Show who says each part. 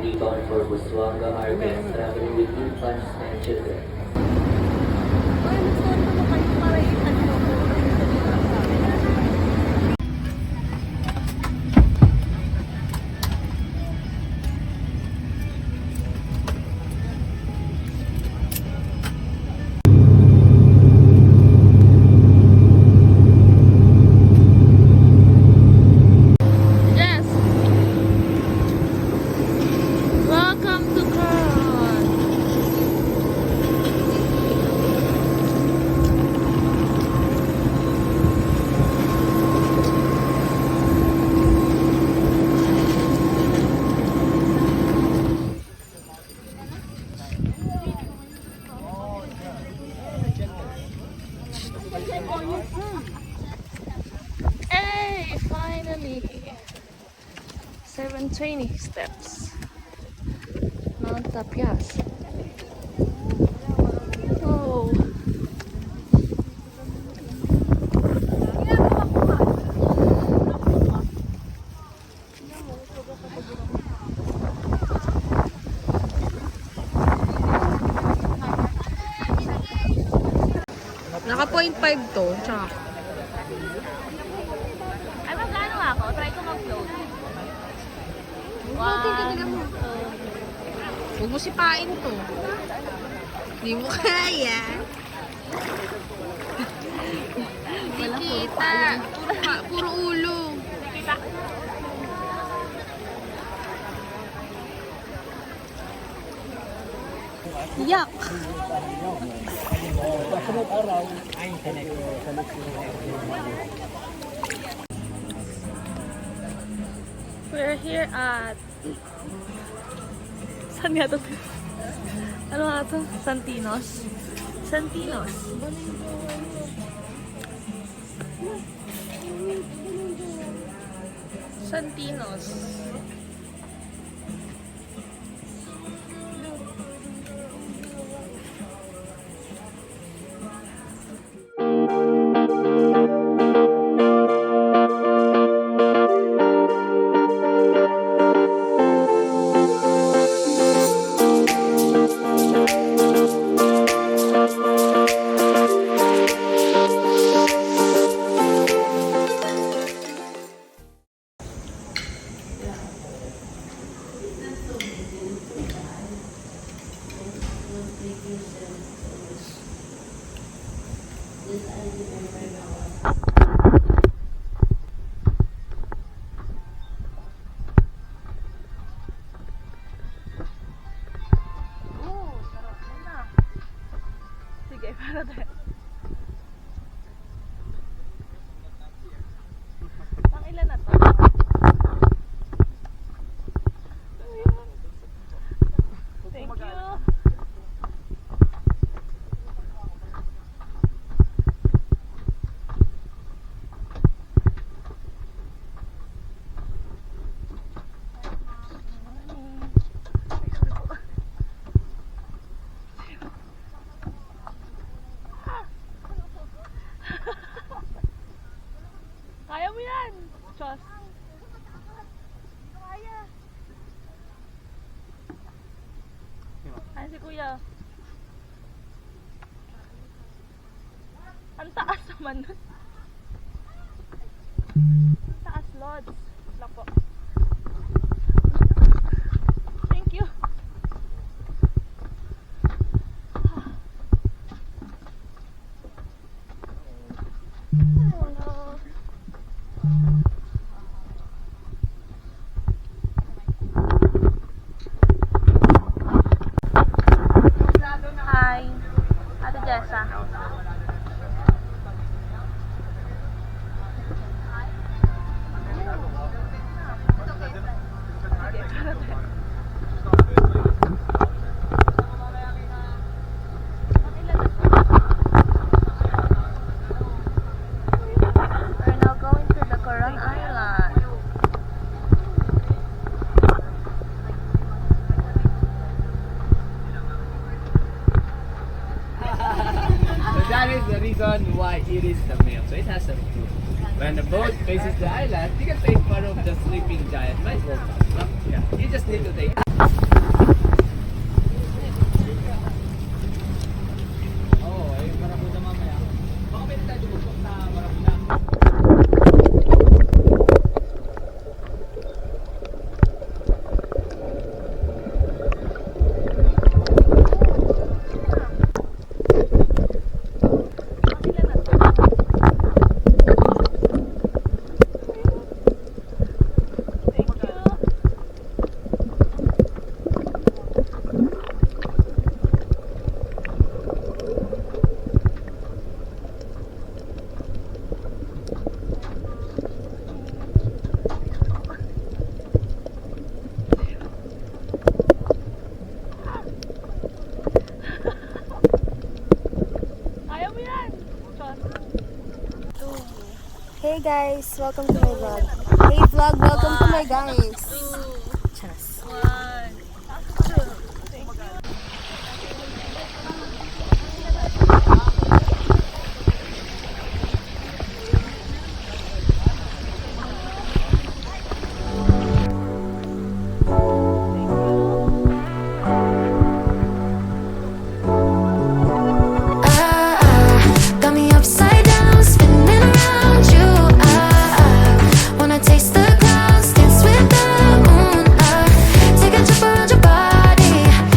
Speaker 1: rebound for Buswanga Argents traveling with infants and children.
Speaker 2: Yes. Welcome to Coron. Hey, finally. 720 steps. Mount Tapias. Oh. Naka 0.5 to, tsaka.
Speaker 3: Ay, magkano ako? Try ko mag-float.
Speaker 2: Huwag mo sipain to. Hindi mo kaya. Hindi kita. Puro ulo.
Speaker 3: Kita.
Speaker 2: Yak! We're here at... Saan nga to? Ano nga to? Santinos? Santinos. Santinos. Sige, para tayo. Pang ilan na to? Ayan. Thank you. Kaya mo yan! Chos! Kaya! Ayan si kuya. Ang taas naman nun. Ang taas, Lods. Lako. Thank you. Hello. Hi, Ate Jessa. We're now going to the Coron Island.
Speaker 4: So that is the reason why it is the male. So it has a fruit. When the boat faces the island, you can take part of the sleeping giant. Might walk up. Yeah. You just need to take Oo, eh, Barracuda mamaya. Baka pwede tayo tumugtog sa Barracuda.
Speaker 3: Ayaw mo yan!
Speaker 5: Hey guys, welcome to my vlog. Hey vlog, welcome to my guys. Chas.